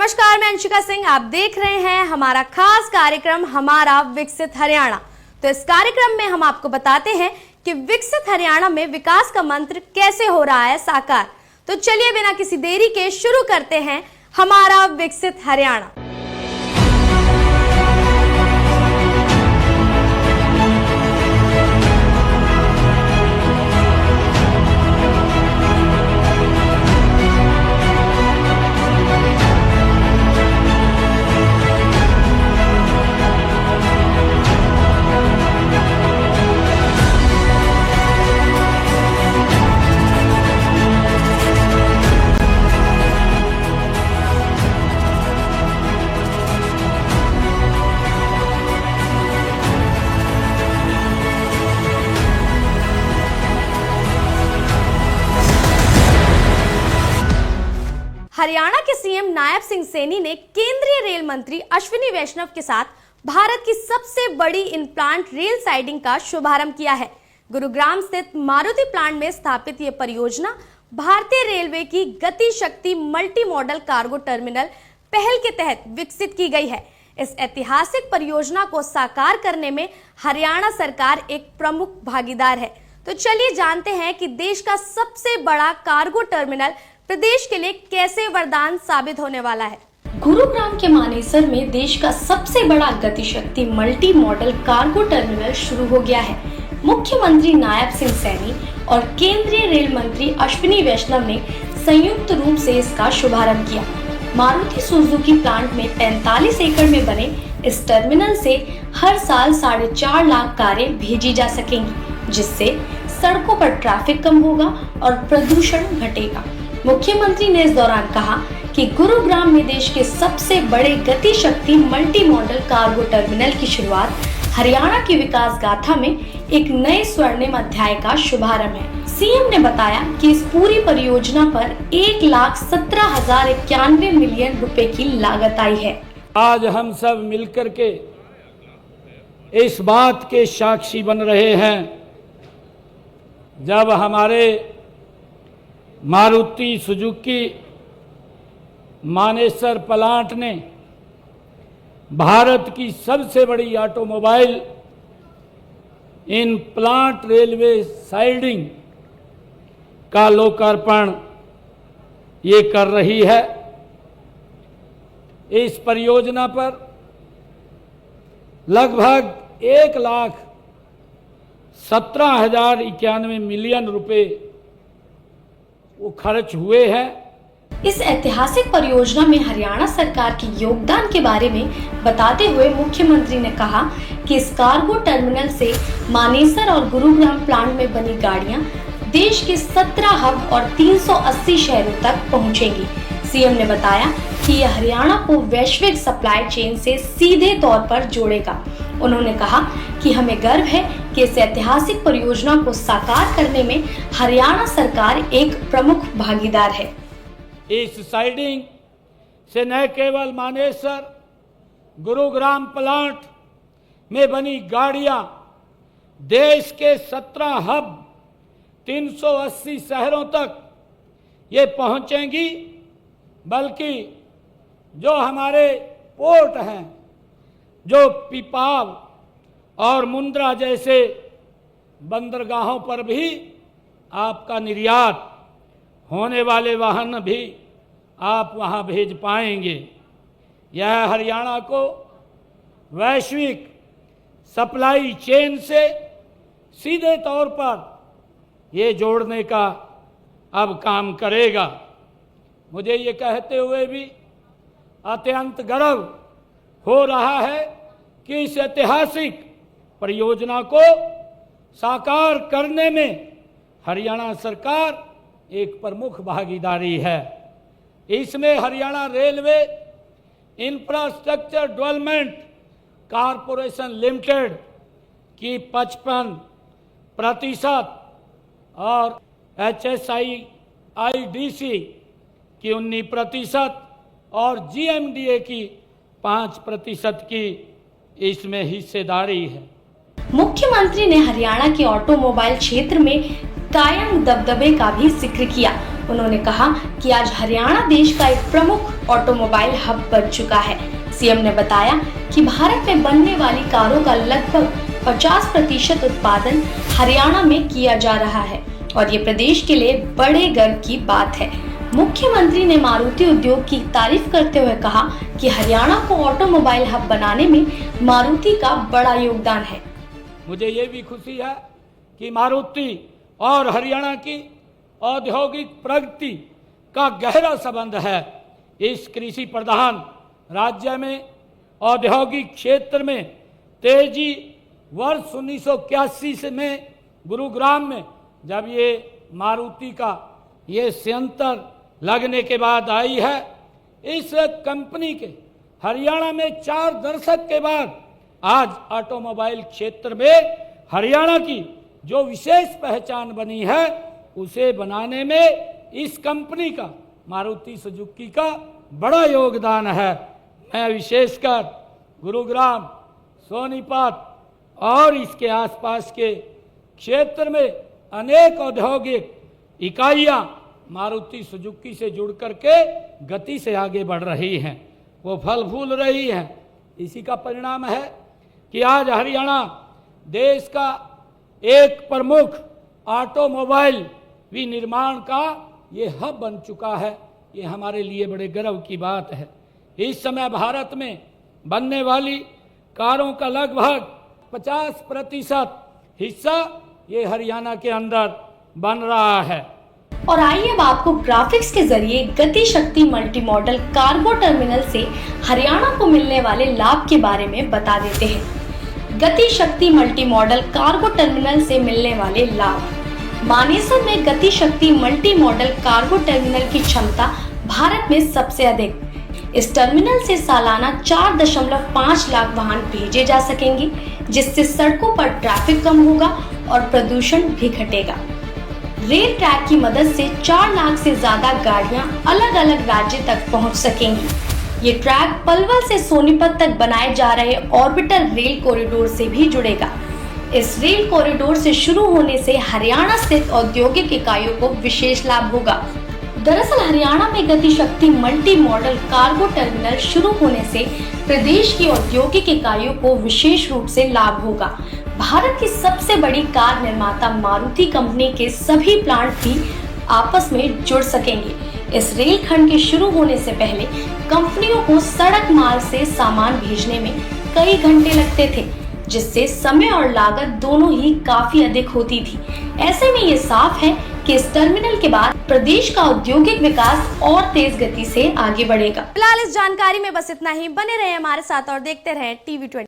नमस्कार, मैं अंशिका सिंह। आप देख रहे हैं हमारा खास कार्यक्रम हमारा विकसित हरियाणा। तो इस कार्यक्रम में हम आपको बताते हैं कि विकसित हरियाणा में विकास का मंत्र कैसे हो रहा है साकार। तो चलिए बिना किसी देरी के शुरू करते हैं हमारा विकसित हरियाणा। हरियाणा के सीएम नायब सिंह सैनी ने केंद्रीय रेल मंत्री अश्विनी वैष्णव के साथ भारत की सबसे बड़ी इनप्लांट रेल साइडिंग का शुभारंभ किया है। गुरुग्राम स्थित मारुति प्लांट में स्थापित ये परियोजना भारतीय रेलवे की गति शक्ति मल्टी मॉडल कार्गो टर्मिनल पहल के तहत विकसित की गई है। इस ऐतिहासिक परियोजना को साकार करने में हरियाणा सरकार एक प्रमुख भागीदार है। तो चलिए जानते हैं कि देश का सबसे बड़ा कार्गो टर्मिनल प्रदेश के लिए कैसे वरदान साबित होने वाला है। गुरुग्राम के मानेसर में देश का सबसे बड़ा Gatishakti multi modal cargo terminal शुरू हो गया है। मुख्यमंत्री नायब सिंह सैनी और केंद्रीय रेल मंत्री अश्विनी वैष्णव ने संयुक्त रूप से इसका शुभारंभ किया। मारुति सुजुकी प्लांट में 45 एकड़ में बने इस टर्मिनल से हर साल 4.5 लाख कारें भेजी जा सकेंगी, जिससे सड़कों पर ट्रैफिक कम होगा और प्रदूषण घटेगा। मुख्यमंत्री ने इस दौरान कहा कि गुरुग्राम में देश के सबसे बड़े गति शक्ति मल्टी मॉडल कार्गो टर्मिनल की शुरुआत हरियाणा की विकास गाथा में एक नए स्वर्णिम अध्याय का शुभारंभ है। सीएम ने बताया कि इस पूरी परियोजना पर 1,17,091 मिलियन रुपए की लागत आई है। आज हम सब मिलकर के इस बात के साक्षी बन रहे हैं, जब हमारे मारुति सुजुकी मानेसर प्लांट ने भारत की सबसे बड़ी automobile in plant railway siding का लोकार्पण ये कर रही है। इस परियोजना पर लगभग 1,17,091 मिलियन रुपए वो खर्च हुए हैं। इस ऐतिहासिक परियोजना में हरियाणा सरकार के योगदान के बारे में बताते हुए मुख्यमंत्री ने कहा कि इस कार्गो टर्मिनल से मानेसर और गुरुग्राम प्लांट में बनी गाड़ियां देश के 17 हब और 380 शहरों तक पहुंचेंगी। सीएम ने बताया कि यह हरियाणा को वैश्विक सप्लाई चेन से सीधे तौर पर जोड़ेगा। उन्होंने कहा कि हमें गर्व है कि इस ऐतिहासिक परियोजना को साकार करने में हरियाणा सरकार एक प्रमुख भागीदार है। इस साइडिंग से न केवल मानेसर गुरुग्राम प्लांट में बनी गाड़ियां देश के 17 हब 380 शहरों तक ये पहुंचेंगी, बल्कि जो हमारे पोर्ट हैं, जो पिपाव और मुंद्रा जैसे बंदरगाहों पर भी आपका निर्यात होने वाले वाहन भी आप वहां भेज पाएंगे। यह हरियाणा को वैश्विक सप्लाई चेन से सीधे तौर पर ये जोड़ने का अब काम करेगा। मुझे ये कहते हुए भी अत्यंत गर्व हो रहा है कि इस ऐतिहासिक परियोजना को साकार करने में हरियाणा सरकार एक प्रमुख भागीदारी है। इसमें Haryana railway infrastructure development corporation limited की 55% और HSIIDC की 19% और GMDA की 5% की इसमें हिस्सेदारी है। मुख्यमंत्री ने हरियाणा के ऑटोमोबाइल क्षेत्र में कायम दबदबे का भी जिक्र किया। उन्होंने कहा कि आज हरियाणा देश का एक प्रमुख ऑटोमोबाइल हब बन चुका है। सीएम ने बताया कि भारत में बनने वाली कारों का लगभग 50% उत्पादन हरियाणा में किया जा रहा है और ये प्रदेश के लिए बड़े गर्व की बात है। मुख्यमंत्री ने मारुति उद्योग की तारीफ करते हुए कहा कि हरियाणा को ऑटोमोबाइल हब बनाने में मारुति का बड़ा योगदान है। मुझे ये भी खुशी है कि मारुति और हरियाणा की औद्योगिक प्रगति का गहरा संबंध है। इस कृषि प्रधान राज्य में औद्योगिक क्षेत्र में तेजी वर्ष 1981 से में गुरुग्राम में जब ये मारुति का ये संयंत्र लगने के बाद आई है। इस कंपनी के हरियाणा में 4 दशक के बाद आज ऑटोमोबाइल क्षेत्र में हरियाणा की जो विशेष पहचान बनी है उसे बनाने में इस कंपनी का मारुति सुजुकी का बड़ा योगदान है। मैं विशेषकर गुरुग्राम, सोनीपत और इसके आसपास के क्षेत्र में अनेक औद्योगिक इकाइयां मारुति सुजुकी से जुड़ करके गति से आगे बढ़ रही हैं, वो फल फूल रही हैं। इसी का परिणाम है कि आज हरियाणा देश का एक प्रमुख ऑटोमोबाइल विनिर्माण का ये हब बन चुका है। ये हमारे लिए बड़े गर्व की बात है। इस समय भारत में बनने वाली कारों का लगभग 50% हिस्सा ये हरियाणा के अंदर बन रहा है। और आइए अब आपको ग्राफिक्स के जरिए गति शक्ति मल्टी मॉडल कार्गो टर्मिनल से हरियाणा को मिलने वाले लाभ के बारे में बता देते हैं। गति शक्ति मल्टी मॉडल कार्गो टर्मिनल से मिलने वाले लाभ। मानेसर में गति शक्ति मल्टी मॉडल कार्गो टर्मिनल की क्षमता भारत में सबसे अधिक। इस टर्मिनल से सालाना 4.5 लाख वाहन भेजे जा सकेंगे, जिससे सड़कों पर ट्रैफिक कम होगा और प्रदूषण भी घटेगा। रेल ट्रैक की मदद से 4 लाख से ज्यादा गाड़ियां अलग अलग राज्य तक पहुंच सकेंगी। ये ट्रैक पलवल से सोनीपत तक बनाए जा रहे ऑर्बिटल रेल कॉरिडोर से भी जुड़ेगा। इस रेल कॉरिडोर से शुरू होने से हरियाणा स्थित औद्योगिक इकाइयों को विशेष लाभ होगा। दरअसल हरियाणा में गति शक्ति मल्टी मॉडल कार्गो टर्मिनल शुरू होने से प्रदेश की औद्योगिक इकाइयों को विशेष रूप से लाभ होगा। भारत की सबसे बड़ी कार निर्माता मारुति कंपनी के सभी प्लांट भी आपस में जुड़ सकेंगे। इस रेल खंड के शुरू होने से पहले कंपनियों को सड़क मार्ग से सामान भेजने में कई घंटे लगते थे, जिससे समय और लागत दोनों ही काफी अधिक होती थी। ऐसे में ये साफ है कि इस टर्मिनल के बाद प्रदेश का औद्योगिक विकास और तेज गति से आगे बढ़ेगा। फिलहाल इस जानकारी में बस इतना ही। बने रहे हमारे साथ और देखते रहे TV20।